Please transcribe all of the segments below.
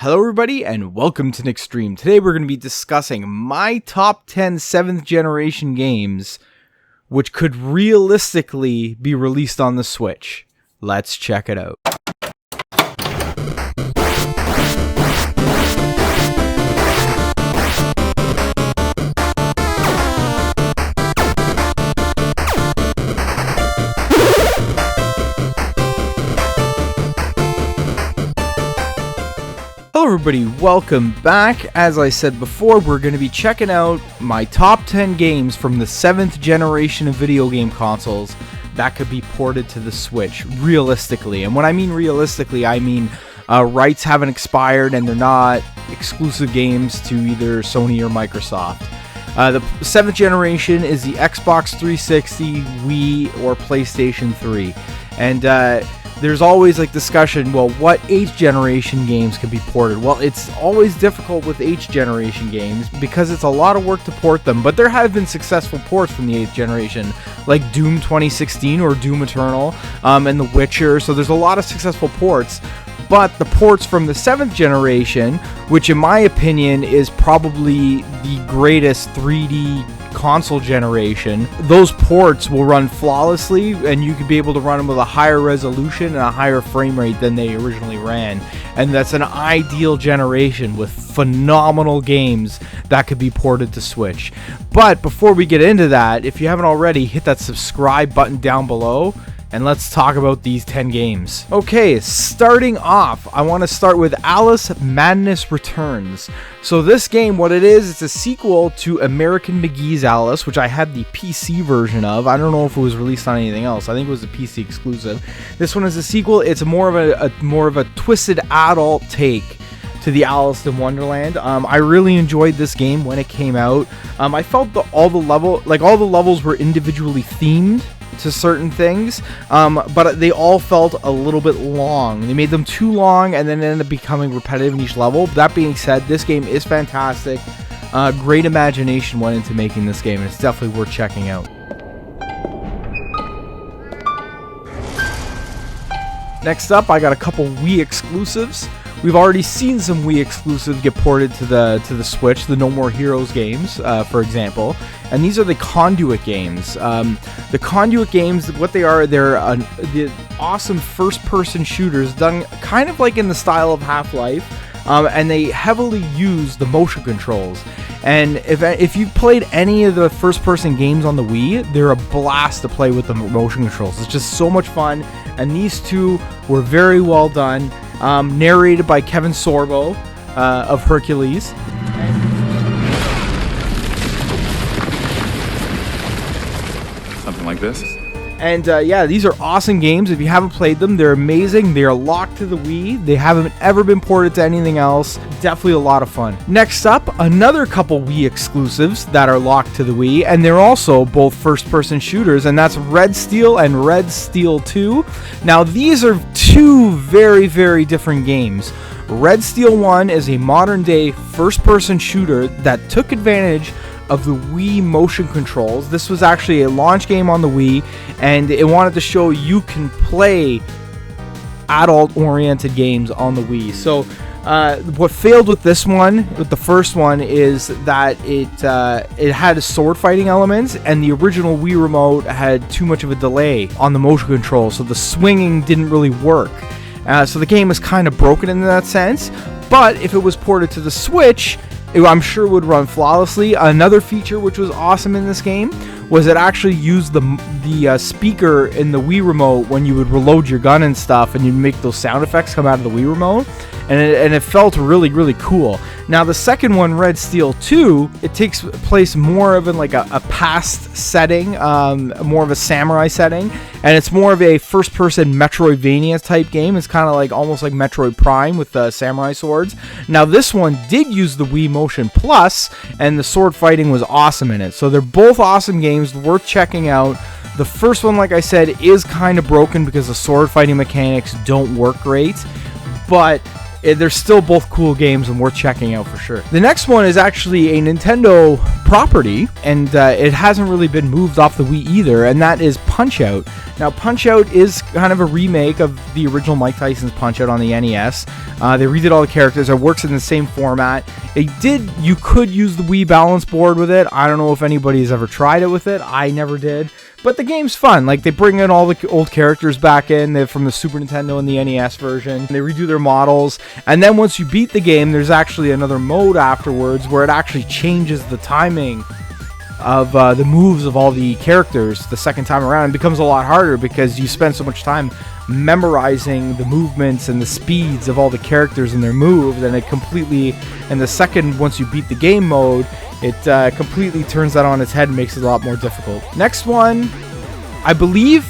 Hello everybody and welcome to Nick's Stream. Today we're going to be discussing my top 10 7th generation games which could realistically be released on the Switch. Let's check it out. Hello everybody, welcome back. As I said before, we're going to be checking out my top 10 games from the 7th generation of video game consoles that could be ported to the Switch, realistically. And when I mean realistically, I mean rights haven't expired and they're not exclusive games to either Sony or Microsoft. The 7th generation is the Xbox 360, Wii, or PlayStation 3. And there's always like discussion, well, what 8th generation games can be ported? Well, it's always difficult with 8th generation games because it's a lot of work to port them, but there have been successful ports from the 8th generation, like Doom 2016 or Doom Eternal, and The Witcher, so there's a lot of successful ports. But the ports from the 7th generation, which in my opinion is probably the greatest 3D console generation, those ports will run flawlessly and you could be able to run them with a higher resolution and a higher frame rate than they originally ran. And that's an ideal generation with phenomenal games that could be ported to Switch. But before we get into that, if you haven't already, hit that subscribe button down below. And let's talk about these 10 games. Okay, starting off, I want to start with Alice Madness Returns. So this game, what it is, it's a sequel to American McGee's Alice, which I had the PC version of. I don't know if it was released on anything else. I think it was a PC exclusive. This one is a sequel. It's more of a twisted adult take to the Alice in Wonderland. I really enjoyed this game when it came out. I felt all the levels were individually themed to certain things, but they all felt a little bit long. They made them too long and then ended up becoming repetitive in each level. That being said, this game is fantastic. Great imagination went into making this game, and it's definitely worth checking out. Next up, I got a couple Wii exclusives. We've already seen some Wii exclusives get ported to the Switch, the No More Heroes games, for example. And these are the Conduit Games. The Conduit Games, what they are, they're the awesome first-person shooters done kind of like in the style of Half-Life, and they heavily use the motion controls. And if you've played any of the first-person games on the Wii, they're a blast to play with the motion controls. It's just so much fun, and these two were very well done. Narrated by Kevin Sorbo of Hercules. Something like this. And yeah, these are awesome games. If you haven't played them, they're amazing. They are locked to the Wii. They haven't ever been ported to anything else. Definitely a lot of fun. Next up, another couple Wii exclusives that are locked to the Wii, and they're also both first-person shooters, and that's Red Steel and Red Steel 2. Now, these are two very, very different games. Red Steel 1 is a modern-day first-person shooter that took advantage of the Wii motion controls. This was actually a launch game on the Wii, and it wanted to show you can play adult-oriented games on the Wii. So what failed with this one, with the first one, is that it had sword fighting elements, and the original Wii remote had too much of a delay on the motion control, so the swinging didn't really work. So the game was kind of broken in that sense. But if it was ported to the Switch, I'm sure it would run flawlessly. Another feature which was awesome in this game was it actually used the speaker in the Wii remote when you would reload your gun and stuff, and you'd make those sound effects come out of the Wii remote, and it felt really, really cool. Now the second one, Red Steel 2, it takes place more of in like a past setting, more of a samurai setting, and it's more of a first-person Metroidvania type game. It's kind of like almost like Metroid Prime with samurai swords. Now this one did use the Wii Motion Plus, and the sword fighting was awesome in it. So they're both awesome games, worth checking out. The first one, like I said, is kind of broken because the sword fighting mechanics don't work great, but they're still both cool games and worth checking out for sure. The next one is actually a Nintendo property, and it hasn't really been moved off the Wii either, and that is Punch-Out! Now, Punch-Out! Is kind of a remake of the original Mike Tyson's Punch-Out! On the NES. They redid all the characters. It works in the same format. You could use the Wii balance board with it. I don't know if anybody's ever tried it with it. I never did. But the game's fun. Like, they bring in all the old characters back in. They're from the Super Nintendo and the NES version. They redo their models. And then once you beat the game, there's actually another mode afterwards where it actually changes the timing of the moves of all the characters the second time around. It becomes a lot harder because you spend so much time memorizing the movements and the speeds of all the characters and their moves, and once you beat the game mode, it completely turns that on its head and makes it a lot more difficult. Next one, I believe,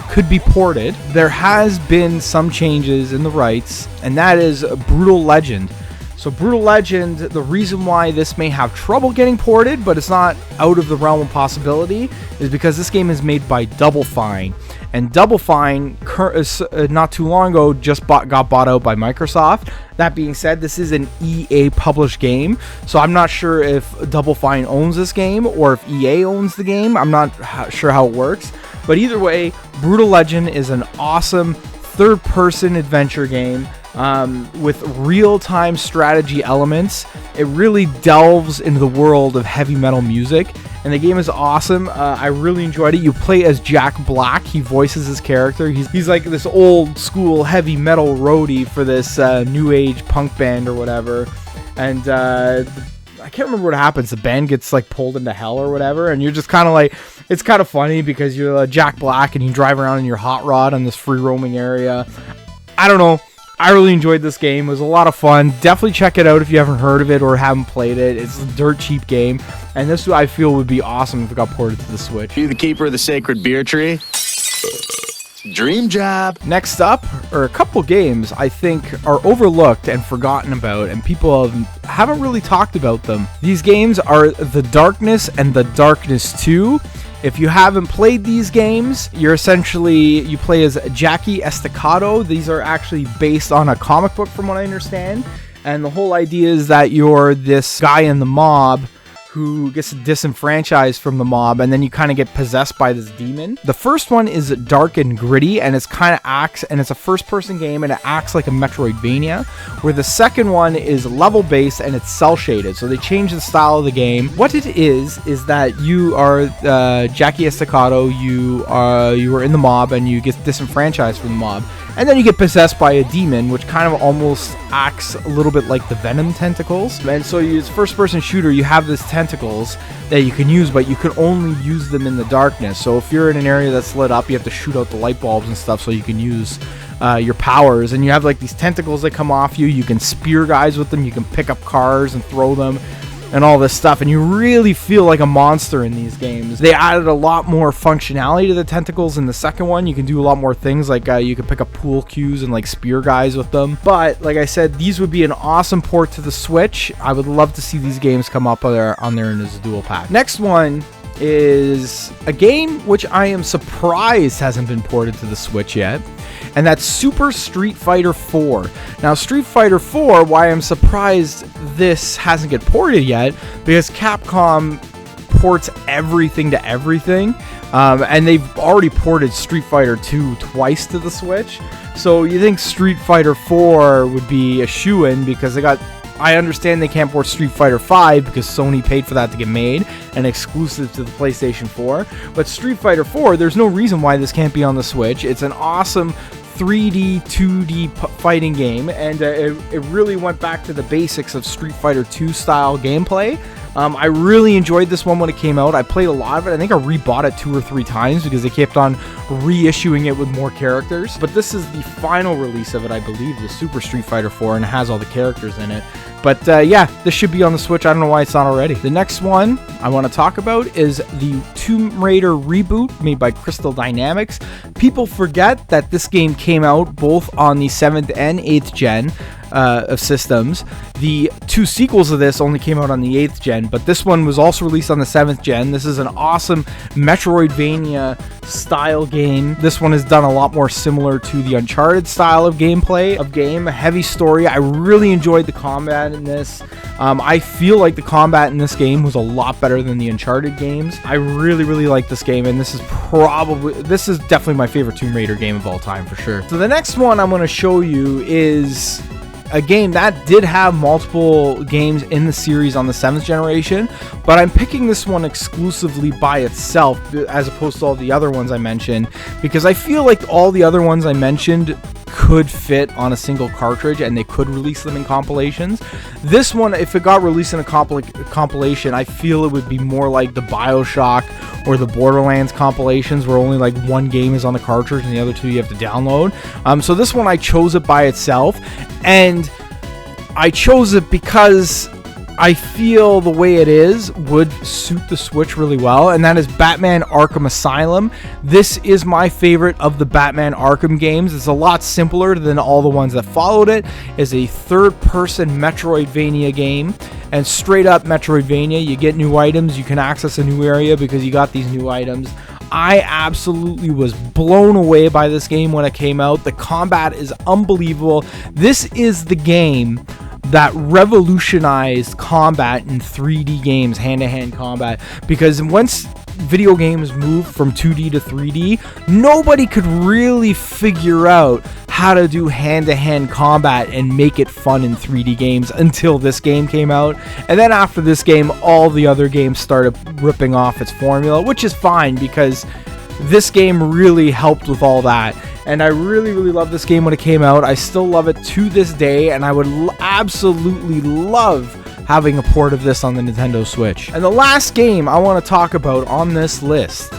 could be ported. There has been some changes in the rights, and that is Brutal Legend. So Brutal Legend, the reason why this may have trouble getting ported, but it's not out of the realm of possibility, is because this game is made by Double Fine. And Double Fine, not too long ago, just got bought out by Microsoft. That being said, this is an EA published game, so I'm not sure if Double Fine owns this game or if EA owns the game. I'm not sure how it works. But either way, Brutal Legend is an awesome third-person adventure game with real-time strategy elements. It really delves into the world of heavy metal music, and the game is awesome. I really enjoyed it. You play as Jack Black. He voices his character. He's like this old school heavy metal roadie for this new age punk band or whatever, and I can't remember what happens. The band gets like pulled into hell or whatever, and you're just kind of like, it's kind of funny because you're Jack Black and you drive around in your hot rod on this free roaming area. I don't know. I really enjoyed this game. It was a lot of fun. Definitely check it out if you haven't heard of it or haven't played it. It's a dirt cheap game, and this I feel would be awesome if it got ported to the Switch. You the keeper of the sacred beer tree? Dream job. Next up are a couple games I think are overlooked and forgotten about, and people haven't really talked about them. These games are The Darkness and The Darkness 2. If you haven't played these games, you play as Jackie Estacado. These are actually based on a comic book from what I understand. And the whole idea is that you're this guy in the mob who gets disenfranchised from the mob, and then you kind of get possessed by this demon. The first one is dark and gritty, and it's a first-person game, and it acts like a Metroidvania, where the second one is level-based and it's cel-shaded, so they change the style of the game. What it is that you are Jackie Estacado, you are in the mob, and you get disenfranchised from the mob, and then you get possessed by a demon, which kind of almost acts a little bit like the Venom tentacles. And so it's first-person shooter, you have this tentacles that you can use, but you can only use them in the darkness. So if you're in an area that's lit up, you have to shoot out the light bulbs and stuff so you can use your powers. And you have like these tentacles that come off you. You can spear guys with them. You can pick up cars and throw them and all this stuff, and you really feel like a monster in these games. They added a lot more functionality to the tentacles in the second one. You can do a lot more things, like you can pick up pool cues and like spear guys with them. But like I said, these would be an awesome port to the Switch. I would love to see these games come up on there in as a dual pack. Next one is a game which I am surprised hasn't been ported to the Switch yet, and that's Super Street Fighter 4. Now, Street Fighter 4, why I'm surprised this hasn't get ported yet, because Capcom ports everything to everything, and they've already ported Street Fighter 2 twice to the Switch, so you think Street Fighter 4 would be a shoo-in, because I understand they can't port Street Fighter 5 because Sony paid for that to get made and exclusive to the PlayStation 4. But Street Fighter 4, there's no reason why this can't be on the Switch. It's an awesome 3D, 2D fighting game, and it really went back to the basics of Street Fighter 2 style gameplay. I really enjoyed this one when it came out. I played a lot of it. I think I rebought it 2 or 3 times because they kept on reissuing it with more characters. But this is the final release of it, I believe, the Super Street Fighter 4, and it has all the characters in it. But yeah, this should be on the Switch. I don't know why it's not already. The next one I want to talk about is the Tomb Raider reboot made by Crystal Dynamics. People forget that this game came out both on the 7th and 8th gen. systems. The 2 sequels of this only came out on the 8th gen, but this one was also released on the 7th gen. This is an awesome Metroidvania style game. This one is done a lot more similar to the Uncharted style of gameplay, a heavy story. I really enjoyed the combat in this. I feel like the combat in this game was a lot better than the Uncharted games. I really like this game, and this is definitely my favorite Tomb Raider game of all time for sure. So the next one I'm going to show you is a game that did have multiple games in the series on the 7th generation, but I'm picking this one exclusively by itself as opposed to all the other ones I mentioned, because I feel like all the other ones I mentioned could fit on a single cartridge and they could release them in compilations. This one, if it got released in a compilation, I feel it would be more like the BioShock or the Borderlands compilations, where only like one game is on the cartridge and the other 2 you have to download. So this one, I chose it by itself, and I chose it because I feel the way it is would suit the Switch really well, and that is Batman Arkham Asylum. This is my favorite of the Batman Arkham games. It's a lot simpler than all the ones that followed it. It's a third-person Metroidvania game, and straight up Metroidvania. You get new items, you can access a new area because you got these new items. I absolutely was blown away by this game when it came out. The combat is unbelievable. This is the game that revolutionized combat in 3D games, hand-to-hand combat, because once video games moved from 2D to 3D, nobody could really figure out how to do hand-to-hand combat and make it fun in 3D games until this game came out. And then after this game, all the other games started ripping off its formula, which is fine because this game really helped with all that. And I really loved this game when it came out. I still love it to this day, and I would absolutely love having a port of this on the Nintendo Switch. And the last game I want to talk about on this list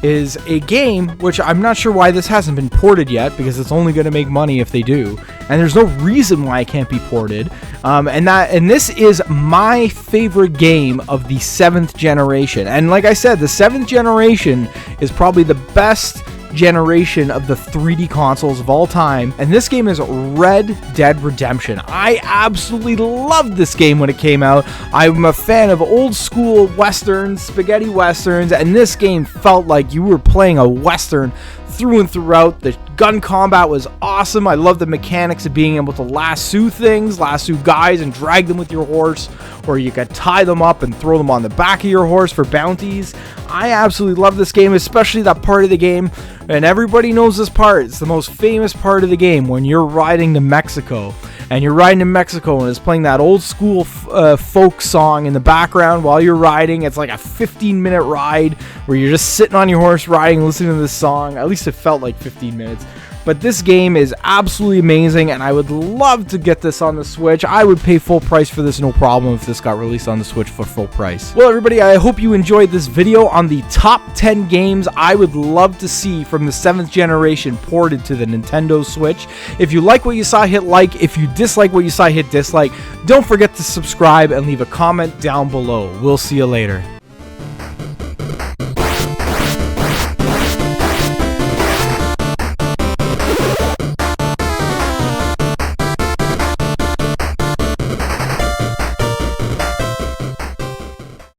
is a game which I'm not sure why this hasn't been ported yet, because it's only going to make money if they do, and there's no reason why it can't be ported. And this is my favorite game of the 7th generation. And like I said, the 7th generation is probably the best generation of the 3D consoles of all time, and this game is Red Dead Redemption. I absolutely loved this game when it came out. I'm a fan of old school westerns, spaghetti westerns, and this game felt like you were playing a western through and throughout. The gun combat was awesome. I love the mechanics of being able to lasso guys and drag them with your horse, or you could tie them up and throw them on the back of your horse for bounties. I absolutely love this game, especially that part of the game, and everybody knows this part. It's the most famous part of the game when you're riding to Mexico. And you're riding in Mexico and it's playing that old school folk song in the background while you're riding. It's like a 15-minute ride where you're just sitting on your horse riding, listening to this song. At least it felt like 15 minutes. But this game is absolutely amazing, and I would love to get this on the Switch. I would pay full price for this, no problem, if this got released on the Switch for full price. Well, everybody, I hope you enjoyed this video on the top 10 games I would love to see from the 7th generation ported to the Nintendo Switch. If you like what you saw, hit like. If you dislike what you saw, hit dislike. Don't forget to subscribe and leave a comment down below. We'll see you later.